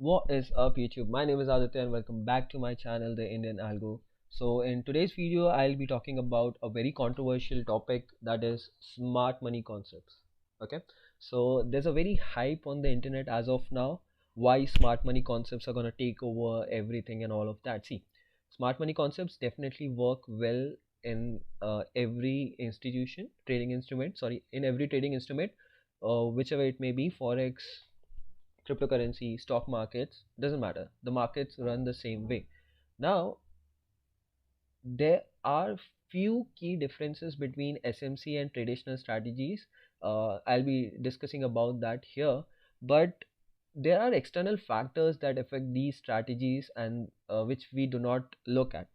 What is up YouTube? My name is Aditya and welcome back to my channel The Indian Algo. So in today's video I'll be talking about a very controversial topic, that is smart money concepts. Okay, so there's a very hype on the internet as of now why smart money concepts are gonna take over everything and all of that. See, smart money concepts definitely work well in every institution trading instrument, in every trading instrument, whichever it may be, forex, cryptocurrency, stock markets, doesn't matter. The markets run the same way. Now, there are few key differences between SMC and traditional strategies. I'll be discussing about that here, but there are external factors that affect these strategies and which we do not look at.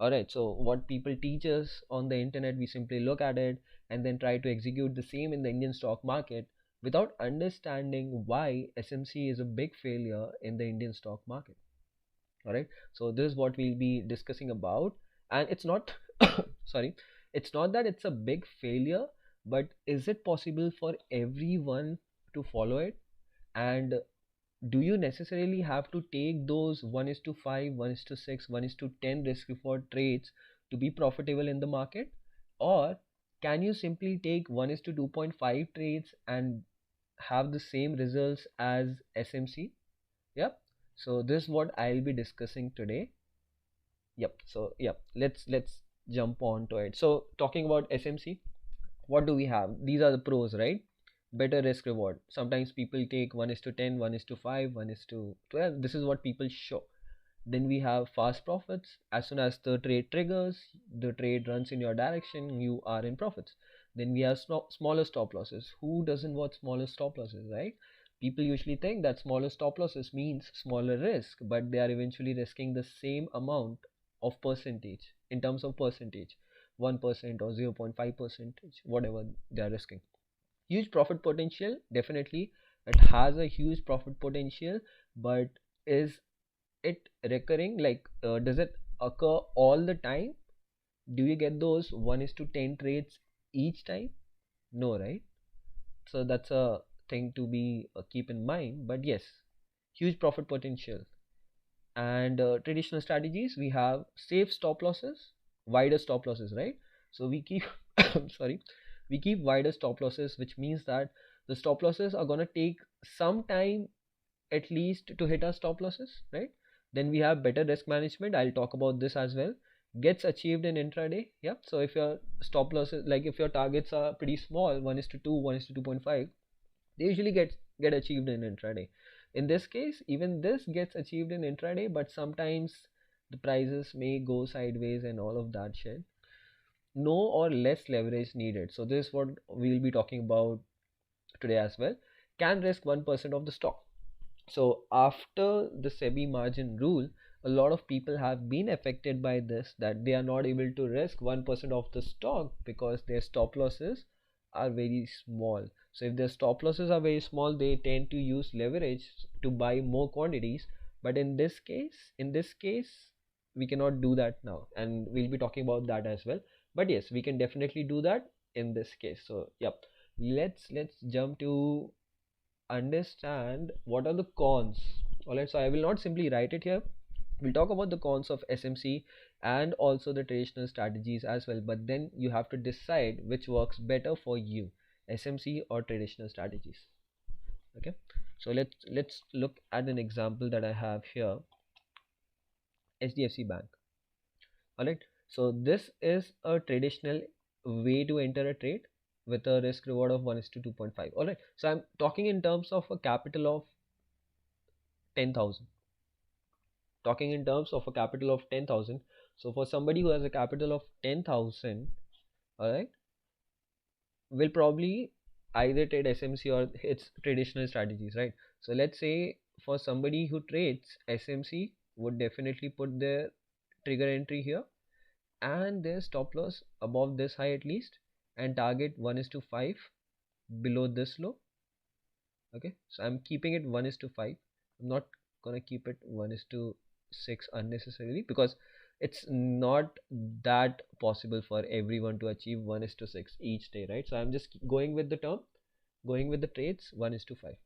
Alright, so what people teach us on the internet, we simply look at it and then try to execute the same in the Indian stock market without understanding why SMC is a big failure in the Indian stock market. Alright, so this is what we'll be discussing about, and it's not sorry, it's not that it's a big failure, but is it possible for everyone to follow it? And do you necessarily have to take those 1 is to 5, 1 is to 6, 1 is to 10 risk reward trades to be profitable in the market? Or can you simply take 1 is to 2.5 trades and have the same results as SMC? Yep. So this is what I'll be discussing today. Yep. Let's jump on to it. So talking about SMC, what do we have? These are the pros, right? Better risk reward. Sometimes people take 1 is to 10, 1 is to 5, 1 is to 12. This is what people show. Then we have fast profits. As soon as the trade triggers, the trade runs in your direction, you are in profits. Then we have smaller stop losses. Who doesn't want smaller stop losses, right? People usually think that smaller stop losses means smaller risk, but they are eventually risking the same amount of percentage in terms of percentage, 1% or 0.5 percentage, whatever they are risking. Huge profit potential, definitely it has a huge profit potential, but is it recurring? Like, does it occur all the time? Do you get those 1 is to 10 trades each time? No, right? So that's a thing to be keep in mind. But yes, huge profit potential. And traditional strategies, we have safe stop losses, wider stop losses, right? So we keep sorry, we keep wider stop losses, which means that the stop losses are gonna take some time at least to hit our stop losses, right? Then we have better risk management. I'll talk about this as well. Gets achieved in intraday. Yeah, so if your stop losses, like if your targets are pretty small, 1 is to 2, 1 is to 2.5, they usually get achieved in intraday. In this case, even this gets achieved in intraday, but sometimes the prices may go sideways and all of that shit. No or less leverage needed. So this is what we'll be talking about today as well. Can risk 1% of the stock. So after the SEBI margin rule, a lot of people have been affected by this, that they are not able to risk 1% of the stock because their stop losses are very small. So if their stop losses are very small, they tend to use leverage to buy more quantities. But in this case, we cannot do that now, and we'll be talking about that as well. But yes, we can definitely do that in this case. So yep, let's jump to understand what are the cons. Alright, so I will not simply write it here. We'll talk about the cons of SMC and also the traditional strategies as well, but then you have to decide which works better for you, SMC or traditional strategies. Okay, so let's look at an example that I have here. HDFC Bank. Alright, so this is a traditional way to enter a trade with a risk reward of 1 is to 2.5. Alright, so I'm talking in terms of a capital of 10,000. Talking in terms of a capital of 10,000. So for somebody who has a capital of 10,000, alright, will probably either trade SMC or its traditional strategies, right? So let's say for somebody who trades SMC, would definitely put their trigger entry here and their stop loss above this high at least, and target 1 is to 5 below this low. Okay, so I'm keeping it 1 is to 5. I'm not gonna keep it 1 is to 6 unnecessarily, because it's not that possible for everyone to achieve 1 is to 6 each day, right? So I'm just going with the trades 1 is to 5.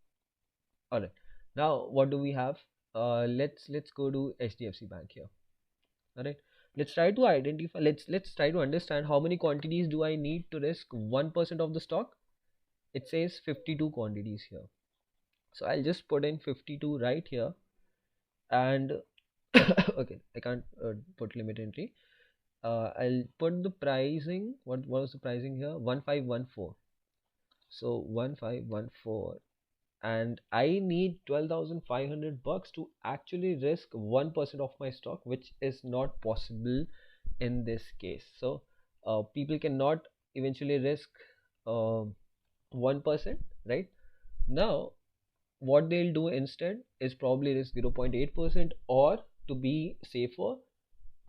Alright, now what do we have? let's go to HDFC Bank here. All right. Let's try to identify. Let's try to understand how many quantities do I need to risk 1% of the stock. It says 52 quantities here. So I'll just put in 52 right here, and okay, I can't put limit entry. I'll put the pricing. What was the pricing here? 1514. So 1514, and I need 12,500 bucks to actually risk 1% of my stock, which is not possible in this case. So people cannot eventually risk uh, 1%, right? Now what they'll do instead is probably risk 0.8%, or to be safer,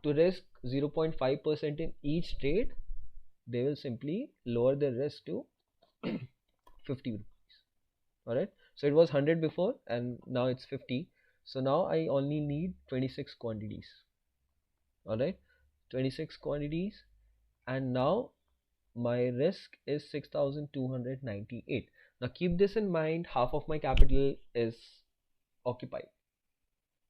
to risk 0.5% in each trade, they will simply lower the risk to 50 rupees. All right, so it was 100 before and now it's 50. So now I only need 26 quantities. All right, 26 quantities, and now my risk is 6,298. Now keep this in mind, half of my capital is occupied,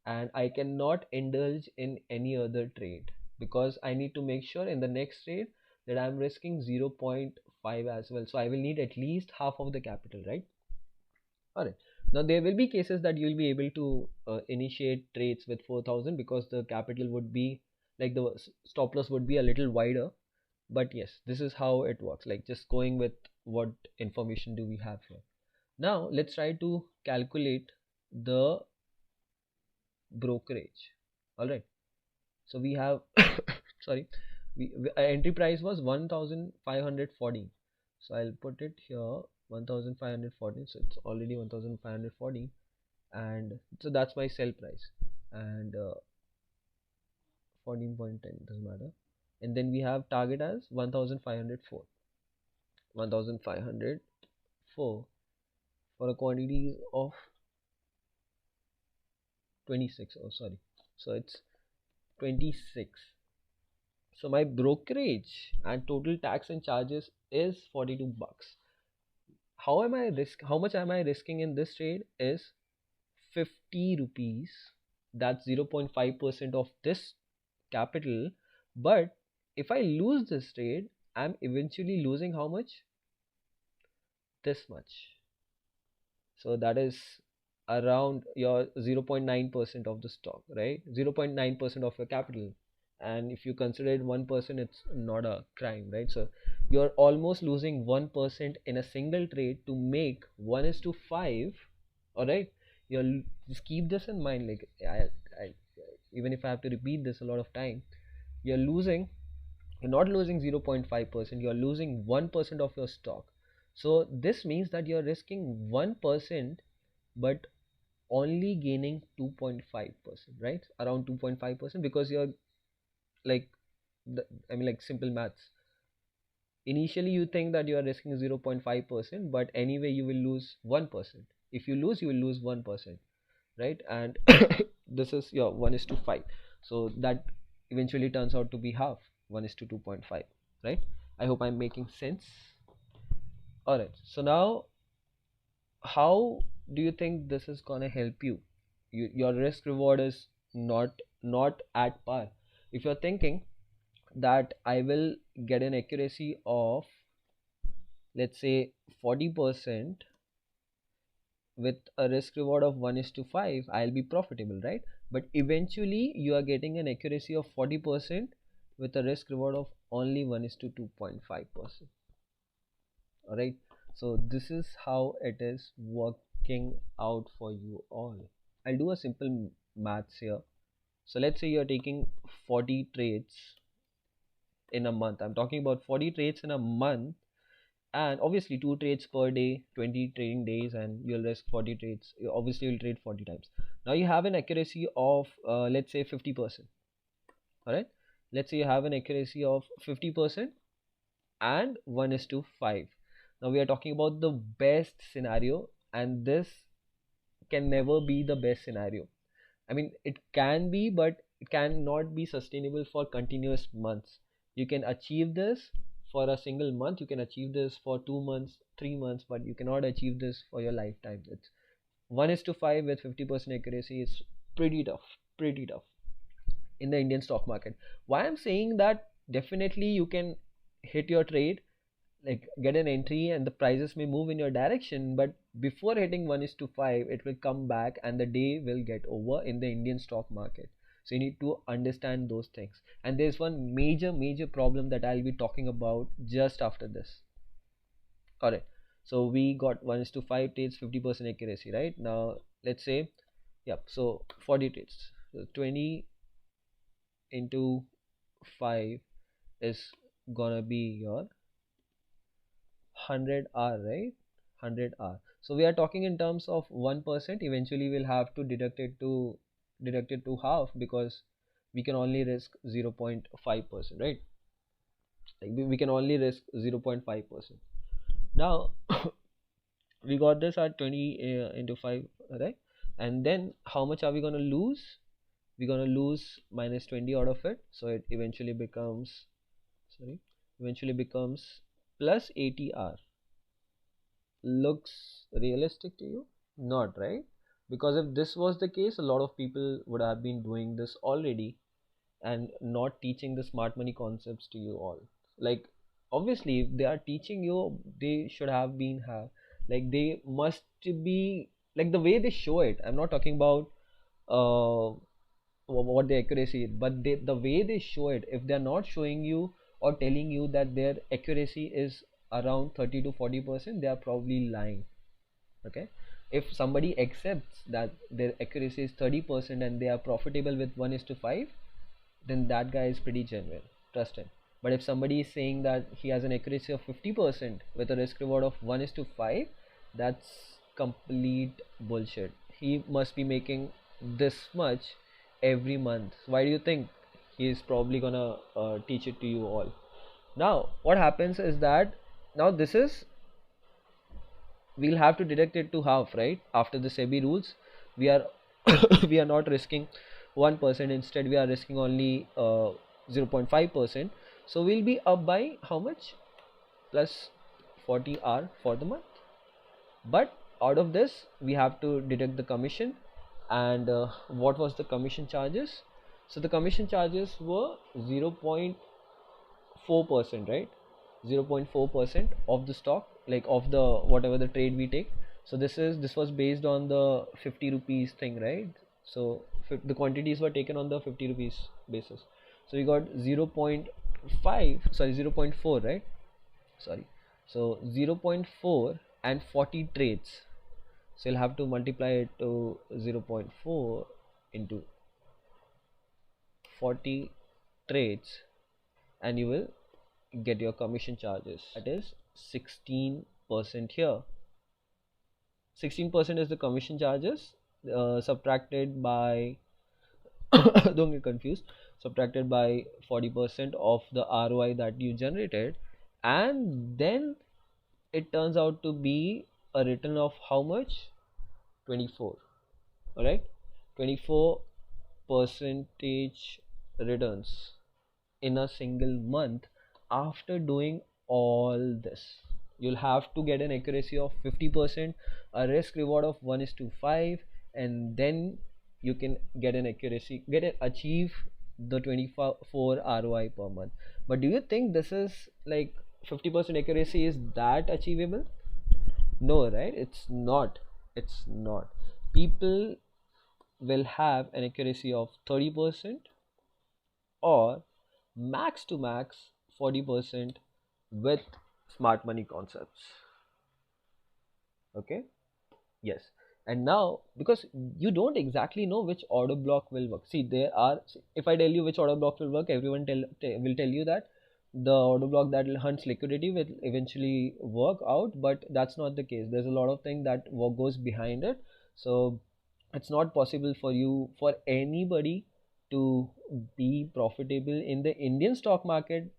and I cannot indulge in any other trade because I need to make sure in the next trade that I'm risking 0.5 as well. So I will need at least half of the capital, right? Alright. Now there will be cases that you'll be able to initiate trades with 4,000 because the capital would be like the stop loss would be a little wider. But yes, this is how it works. Like just going with what information do we have here. Now let's try to calculate the brokerage. All right. So we have sorry, our entry price was 1,540. So I'll put it here 1,540. So it's already 1,540, and so that's my sell price, and 14.10 doesn't matter. And then we have target as 1,504. 1,504 for a quantity of 26. Oh, sorry. So it's 26. So my brokerage and total tax and charges is 42 bucks. How much am I risking in this trade is 50 rupees. That's 0.5% of this capital. But if I lose this trade, I'm eventually losing how much? This much. So that is around your 0.9% of the stock, right? 0.9% of your capital. And if you consider it 1%, it's not a crime, right? So you're almost losing 1% in a single trade to make 1:5. All right, you'll just keep this in mind. Like even if I have to repeat this a lot of time, you're losing, you're not losing 0.5%, you're losing 1% of your stock. So this means that you're risking 1% but only gaining 2.5%, right? Around 2.5%, because you're like like simple maths. Initially you think that you are risking 0.5%, but anyway you will lose 1%. If you lose, you will lose 1%, right? And this is your 1:5. So that eventually turns out to be half, 1:2.5, right? I hope I'm making sense. All right, so now how do you think this is gonna help you? Your risk reward is not at par. If you're thinking that I will get an accuracy of, let's say, 40% with a risk reward of 1:5, I'll be profitable, right? But eventually you are getting an accuracy of 40% with a risk reward of only 1:2.5%. All right, so this is how it is working out for you all. I'll do a simple maths here. So let's say you're taking 40 trades in a month. I'm talking about 40 trades in a month, and obviously 2 trades per day, 20 trading days, and you'll risk 40 trades. You obviously will trade 40 times. Now you have an accuracy of let's say 50%. All right, let's say you have an accuracy of 50% and 1:5. Now we are talking about the best scenario, and this can never be the best scenario. I mean, it can be, but it cannot be sustainable for continuous months. You can achieve this for a single month, you can achieve this for 2 months, 3 months, but you cannot achieve this for your lifetime. It's 1:5 with 50% accuracy is pretty tough, pretty tough in the Indian stock market. Why I'm saying that, definitely you can hit your trade, like get an entry, and the prices may move in your direction, but before hitting 1 is to 5 it will come back and the day will get over in the Indian stock market. So you need to understand those things, and there's one major problem that I'll be talking about just after this. All right, so we got 1 is to 5 trades, 50% accuracy, right? Now let's say, yep, so 40 trades, so 20 into 5 is gonna be your 100 R, right? 100 R. So we are talking in terms of 1%. Eventually we'll have to deduct it to half, because we can only risk 0.5%, right? Like we can only risk 0.5%. Now we got this at 20 into 5, right? And then how much are we going to lose? We're going to lose minus 20 out of it, so it eventually becomes, sorry, eventually becomes plus 80 R. Looks realistic to you? Not, right? Because if this was the case, a lot of people would have been doing this already and not teaching the smart money concepts to you all. Like, obviously if they are teaching you, they should have been have, like, they must be, like, the way they show it. I'm not talking about uh what the accuracy is, but the way they show it, if they're not showing you or telling you that their accuracy is around 30 to 40%, they are probably lying. Okay, if somebody accepts that their accuracy is 30% and they are profitable with 1 is to 5, then that guy is pretty genuine, trust him. But if somebody is saying that he has an accuracy of 50% with a risk reward of 1 is to 5, that's complete bullshit. He must be making this much every month. Why do you think he is probably gonna teach it to you all? Now what happens is that, now this is, we'll have to deduct it to half, right? After the SEBI rules, we are we are not risking 1%, instead we are risking only 0.5%. So we'll be up by how much? Plus 40 R for the month. But out of this we have to deduct the commission. And what was the commission charges? So the commission charges were 0.4%, right? 0.4% of the stock, like of the whatever the trade we take. So this was based on the 50 rupees thing, right? So the quantities were taken on the 50 rupees basis. So we got 0.5, sorry, 0.4, right? Sorry, so 0.4 and 40 trades. So you'll have to multiply it to 0.4 into 40 trades, and you will get your commission charges. That is 16% here. 16% is the commission charges, subtracted by don't get confused, subtracted by 40% of the ROI that you generated, and then it turns out to be a return of how much? 24. All right, 24 percentage returns in a single month. After doing all this, you'll have to get an accuracy of 50%, a risk reward of 1 is to 5, and then you can get an accuracy, achieve the 24 ROI per month. But do you think this is like 50% accuracy is that achievable? No, right? It's not. It's not. People will have an accuracy of 30%, or max to max 40% with smart money concepts. Okay, yes. And now, because you don't exactly know which order block will work, see, there are, if I tell you which order block will work, everyone will tell you that the order block that hunts liquidity will eventually work out, but that's not the case. There's a lot of things that goes behind it. So it's not possible for you, for anybody, to be profitable in the Indian stock market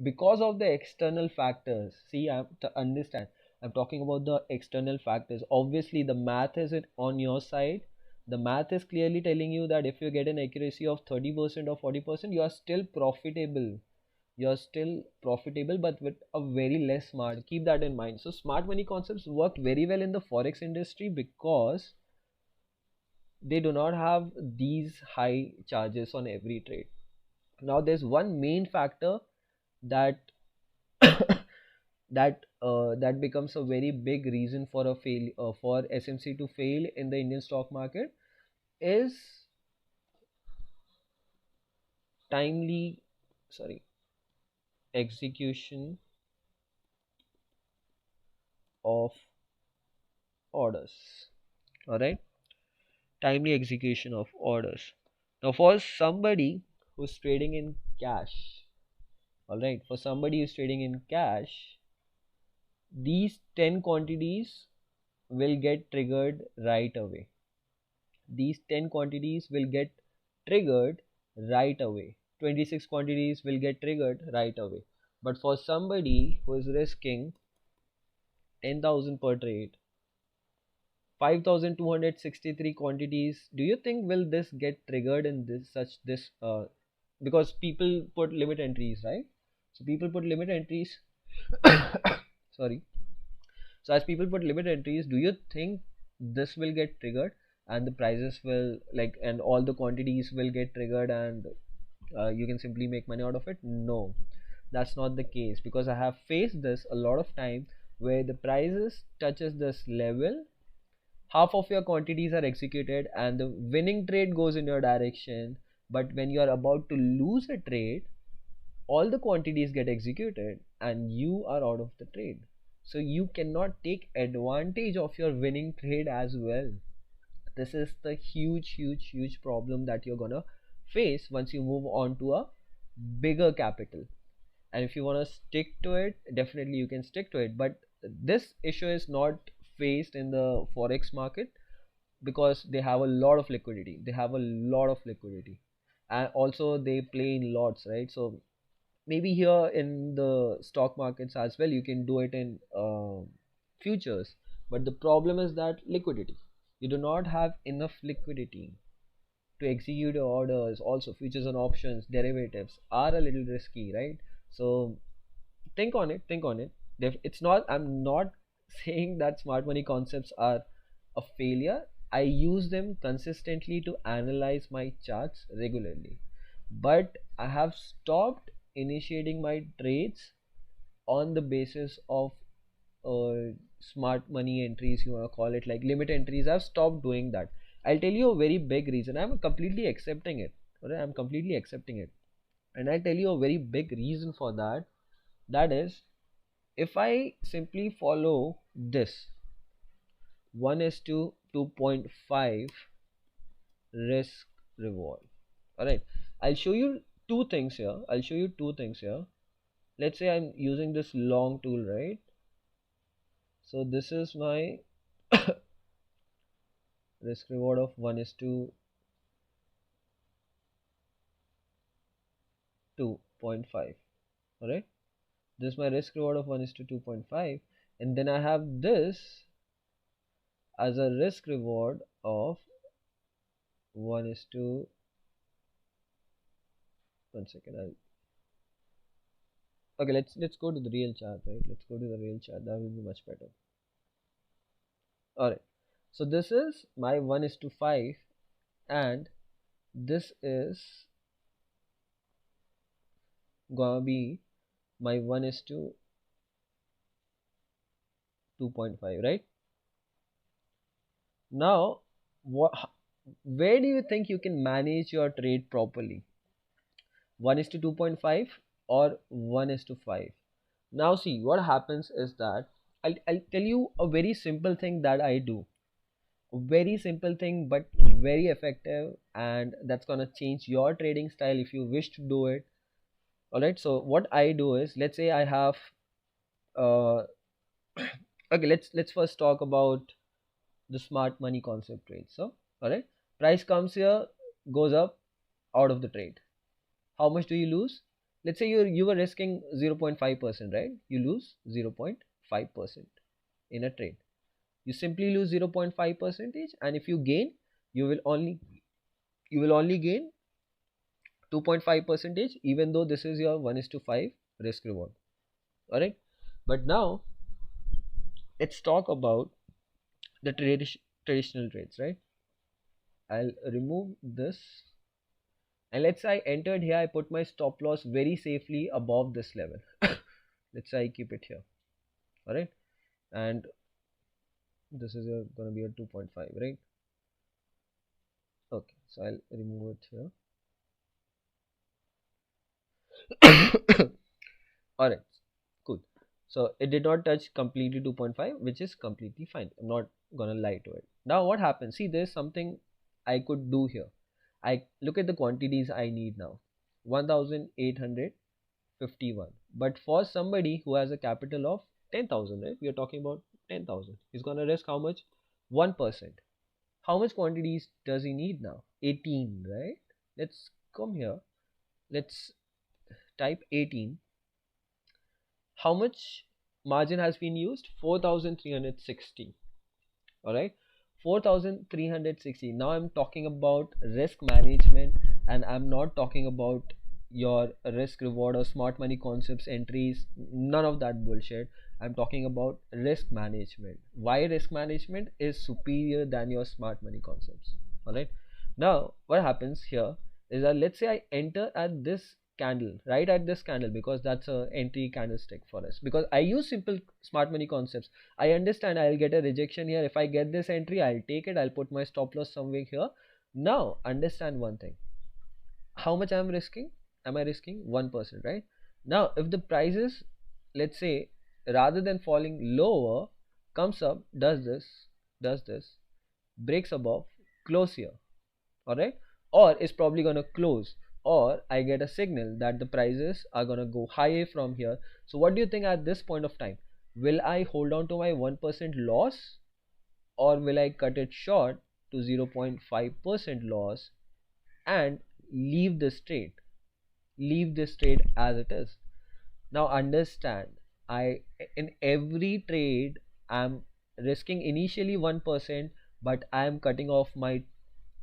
because of the external factors. See, I have to understand, I'm talking about the external factors. Obviously the math is it on your side. The math is clearly telling you that if you get an accuracy of 30% or 40%, you are still profitable. You're still profitable, but with a very less smart. Keep that in mind. So smart money concepts work very well in the forex industry, because they do not have these high charges on every trade. Now there's one main factor that that becomes a very big reason for a fail for SMC to fail in the Indian stock market, is timely, sorry, execution of orders. All right, timely execution of orders. Now for somebody who's trading in cash, all right, for somebody who's trading in cash, these 10 quantities will get triggered right away. These 10 quantities will get triggered right away. 26 quantities will get triggered right away. But for somebody who is risking 10,000 per trade, 5,263 quantities, do you think will this get triggered in this because people put limit entries, right? So people put limit entries. Sorry. So as people put limit entries, do you think this will get triggered and the prices will like and all the quantities will get triggered and you can simply make money out of it? No, that's not the case, because I have faced this a lot of time where the prices touches this level, half of your quantities are executed and the winning trade goes in your direction, but when you are about to lose a trade, all the quantities get executed and you are out of the trade. So you cannot take advantage of your winning trade as well. This is the huge problem that you're gonna face once you move on to a bigger capital. And if you want to stick to it, definitely you can stick to it, but this issue is not faced in the forex market because they have a lot of liquidity. They have a lot of liquidity, and also they play in lots, right? So maybe here in the stock markets as well you can do it in futures, but the problem is that liquidity, you do not have enough liquidity to execute your orders. Also futures and options derivatives are a little risky, right? So think on it, think on it. It's not, I'm not saying that smart money concepts are a failure. I use them consistently to analyze my charts regularly, but I have stopped initiating my trades on the basis of smart money entries, you want to call it like limit entries. I've stopped doing that. I'll tell you a very big reason. I'm completely accepting it. Alright, I'm completely accepting it, and I'll tell you a very big reason for that. That is, if I simply follow this 1 is to 2.5 risk reward, all right, I'll show you two things here. I'll show you two things here. Let's say I'm using this long tool, right? So this is my risk reward of 1 is to 2.5. All right, this is my risk reward of 1 is to 2.5, and then I have this as a risk reward of 1 is to, one second, I'll, okay, let's go to the real chart, right? Let's go to the real chart, that will be much better. All right, so this is my 1 is to 5, and this is gonna be my 1 is to 2.5, right? Now what, where do you think you can manage your trade properly? 1 is to 2.5 or 1 is to 5? Now see, what happens is that I'll tell you a very simple thing that I do. A very simple thing but very effective, and that's gonna change your trading style if you wish to do it. Alright, so what I do is, let's say I have uh okay, let's first talk about the smart money concept trade. So alright, price comes here, goes up, out of the trade. How much do you lose? Let's say you were risking 0.5%, right? You lose 0.5% in a trade. You simply lose 0.5 percentage, and if you gain, you will only gain 2.5 percentage, even though this is your 1 is to 5 risk reward. All right, but now let's talk about the traditional trades, right? I'll remove this, and let's say I entered here, I put my stop loss very safely above this level. Let's say I keep it here. All right, and this is going to be a 2.5, right? Okay, so I'll remove it here. All right, cool. So it did not touch completely 2.5, which is completely fine. I'm not gonna lie to it. Now what happens? See, there's something I could do here. I look at the quantities I need now. 1851. But for somebody who has a capital of 10,000, right? We are talking about 10,000. He's gonna risk how much? 1%. How much quantities does he need now? 18, right? Let's come here. Let's type 18. How much margin has been used? 4360. All right, 4360. Now I'm talking about risk management, and I'm not talking about your risk reward or smart money concepts entries, none of that bullshit. I'm talking about risk management. Why risk management is superior than your smart money concepts. All right, now what happens here is that, let's say I enter at this candle, right at this candle, because that's a entry candlestick for us, because I use simple smart money concepts. I understand I'll get a rejection here. If I get this entry, I'll take it. I'll put my stop loss somewhere here. Now understand one thing. How much I'm risking? Am I risking 1%, right? Now if the prices, let's say, rather than falling lower, comes up, does this, breaks above, close here, all right, or is probably going to close, or I get a signal that the prices are going to go higher from here. So what do you think at this point of time? Will I hold on to my 1% loss, or will I cut it short to 0.5% loss and leave this trade, as it is? Now understand, I in every trade I'm risking initially 1%, but I'm cutting off my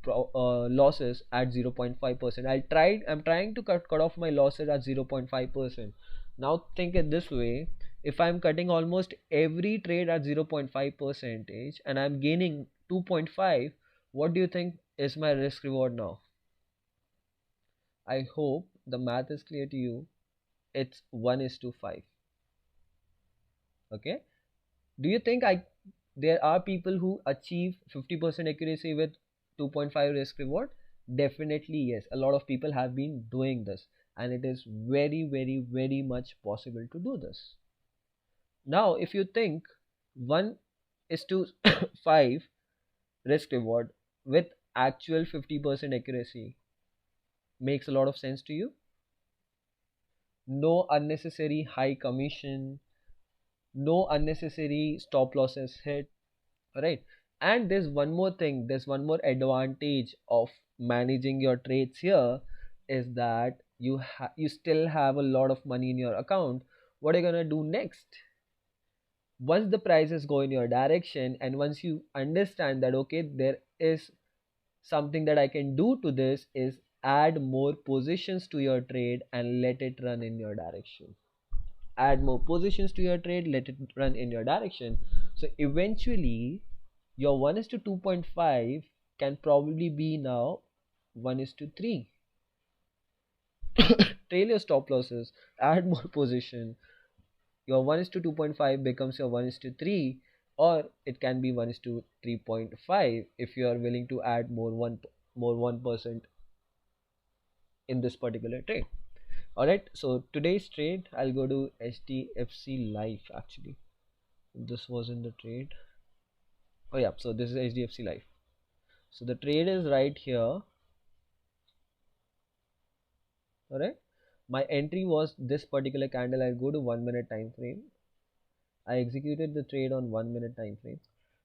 losses at 0.5%. I'm trying to cut off my losses at 0.5%. Now think it this way: if I'm cutting almost every trade at 0.5 percentage and I'm gaining 2.5, what do you think is my risk reward now? I hope the math is clear to you. It's 1 is to 5. Okay, do you think there are people who achieve 50% accuracy with 2.5 risk reward? Definitely yes, a lot of people have been doing this, and it is very very very much possible to do this. Now if you think 1 is to 5 risk reward with actual 50% accuracy makes a lot of sense to you. No unnecessary high commission, no unnecessary stop losses hit. Right, and there's one more thing, there's one more advantage of managing your trades here, is that you still have a lot of money in your account. What are you gonna do next? Once the prices go in your direction, and once you understand that, okay, there is something that I can do to this, is add more positions to your trade and let it run in your direction. Add more positions to your trade, let it run in your direction. So eventually your 1 is to 2.5 can probably be now 1 is to 3. Trail your stop losses, add more position. Your 1 is to 2.5 becomes your 1 is to 3, or it can be 1 is to 3.5 if you are willing to add more 1% in this particular trade. Alright, so today's trade, I'll go to HDFC Life actually. This was in the trade. Oh yeah, so this is HDFC Life. So the trade is right here. Alright, my entry was this particular candle. I'll go to 1 minute time frame. I executed the trade on 1 minute time frame.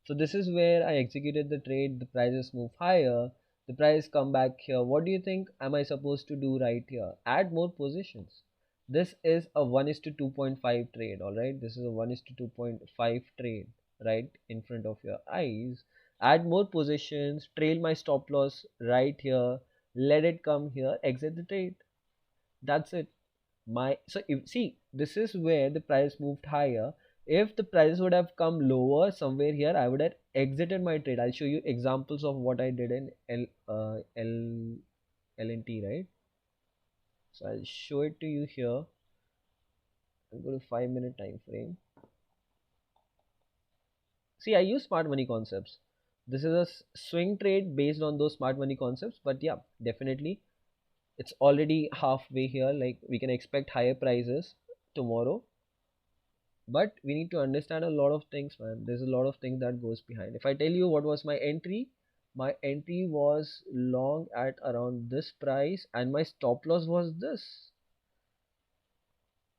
So this is where I executed the trade. The prices move higher, the price come back here. What do you think am I supposed to do right here? Add more positions. This is a 1 is to 2.5 trade. All right, this is a 1 is to 2.5 trade right in front of your eyes. Add more positions, trail my stop loss right here, let it come here, exit the trade. That's it. My so if see, this is where the price moved higher. If the prices would have come lower somewhere here, I would have exited my trade. I'll show you examples of what I did in LNT, right? So I'll show it to you here. I'll go to 5 minute time frame. See, I use smart money concepts. This is a swing trade based on those smart money concepts, but yeah, definitely it's already halfway here. Like we can expect higher prices tomorrow, but we need to understand a lot of things, man. There's a lot of things that goes behind. If I tell you what was my entry was long at around this price, and my stop loss was this.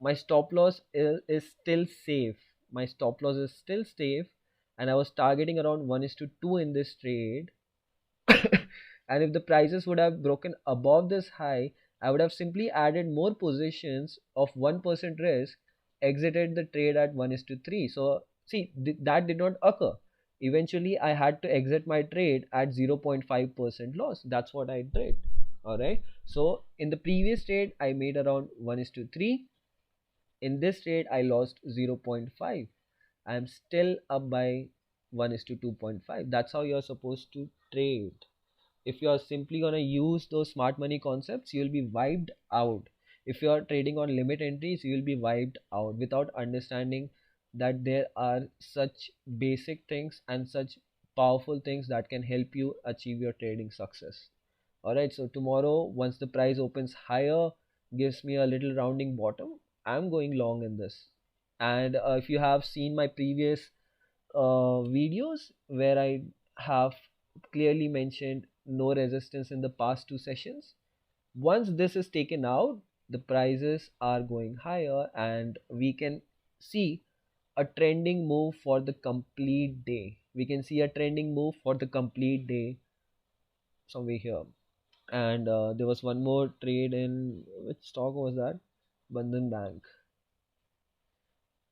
My stop loss is still safe. My stop loss is still safe, and I was targeting around 1 is to 2 in this trade. And if the prices would have broken above this high, I would have simply added more positions of 1% risk, exited the trade at 1 is to 3. So see, that did not occur. Eventually I had to exit my trade at 0.5% loss. That's what I did. All right, so in the previous trade I made around 1 is to 3. In this trade I lost 0.5. I am still up by 1 is to 2.5. That's how you're supposed to trade. If you're simply going to use those smart money concepts, you'll be wiped out. If you're trading on limit entries, you'll be wiped out without understanding that there are such basic things and such powerful things that can help you achieve your trading success. All right, so tomorrow once the price opens higher, gives me a little rounding bottom, I'm going long in this. And if you have seen my previous videos where I have clearly mentioned no resistance in the past two sessions, once this is taken out, the prices are going higher, and we can see a trending move for the complete day. We can see a trending move for the complete day somewhere here. And there was one more trade in which stock was that? Bandhan Bank.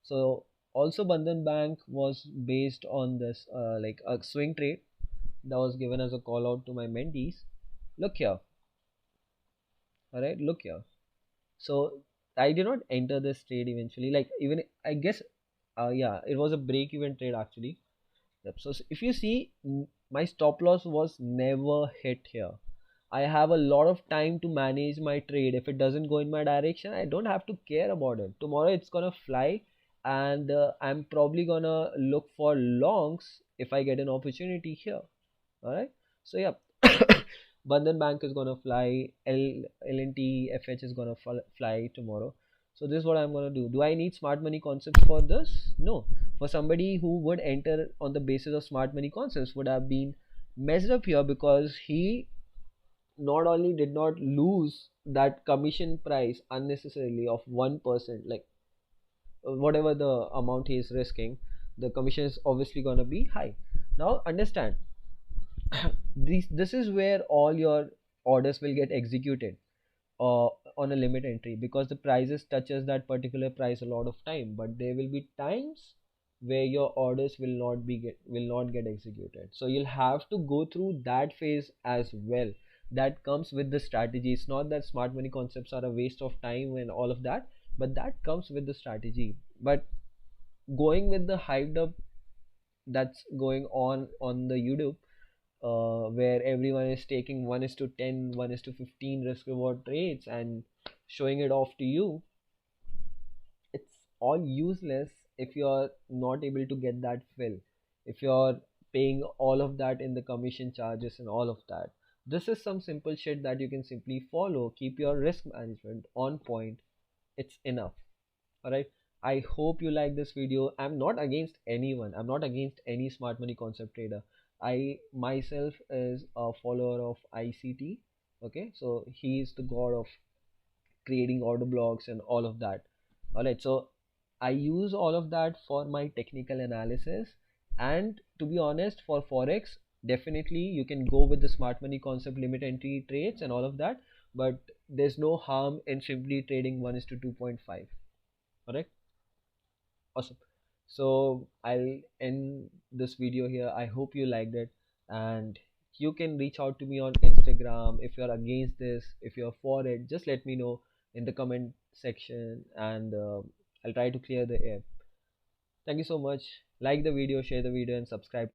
So also Bandhan Bank was based on this like a swing trade that was given as a call out to my mentees. Look here, all right, look here. So I did not enter this trade eventually. Like even I guess, yeah, it was a break even trade actually. Yep. So if you see, my stop loss was never hit here. I have a lot of time to manage my trade. If it doesn't go in my direction, I don't have to care about it. Tomorrow it's gonna fly, and I'm probably gonna look for longs if I get an opportunity here. All right. So yeah, Bandhan Bank is gonna fly. LNT FH is gonna fly tomorrow. So this is what I'm gonna do. Do I need smart money concepts for this? No. For somebody who would enter on the basis of smart money concepts would have been messed up here, because he not only did not lose that commission price unnecessarily of 1%, like whatever the amount he is risking, the commission is obviously gonna be high. Now understand, this is where all your orders will get executed on a limit entry, because the prices touches that particular price a lot of time, but there will be times where your orders will not get executed. So you'll have to go through that phase as well. That comes with the strategy. It's not that smart money concepts are a waste of time and all of that, but that comes with the strategy. But going with the hyped up that's going on the YouTube, where everyone is taking 1 is to 10, 1 is to 15 risk reward trades and showing it off to you, it's all useless if you're not able to get that fill, if you're paying all of that in the commission charges and all of that. This is some simple shit that you can simply follow. Keep your risk management on point. It's enough. All right, I hope you like this video. I'm not against anyone. I'm not against any smart money concept trader. I myself is a follower of ICT. Okay, so he is the god of creating order blocks and all of that. All right, so I use all of that for my technical analysis. And to be honest, for forex, definitely you can go with the smart money concept, limit entry trades and all of that, but there's no harm in simply trading 1 is to 2.5. Correct. Awesome. So I'll end this video here. I hope you liked it, and you can reach out to me on Instagram if you're against this. If you're for it, just let me know in the comment section, and I'll try to clear the air. Thank you so much. Like the video, share the video, and subscribe.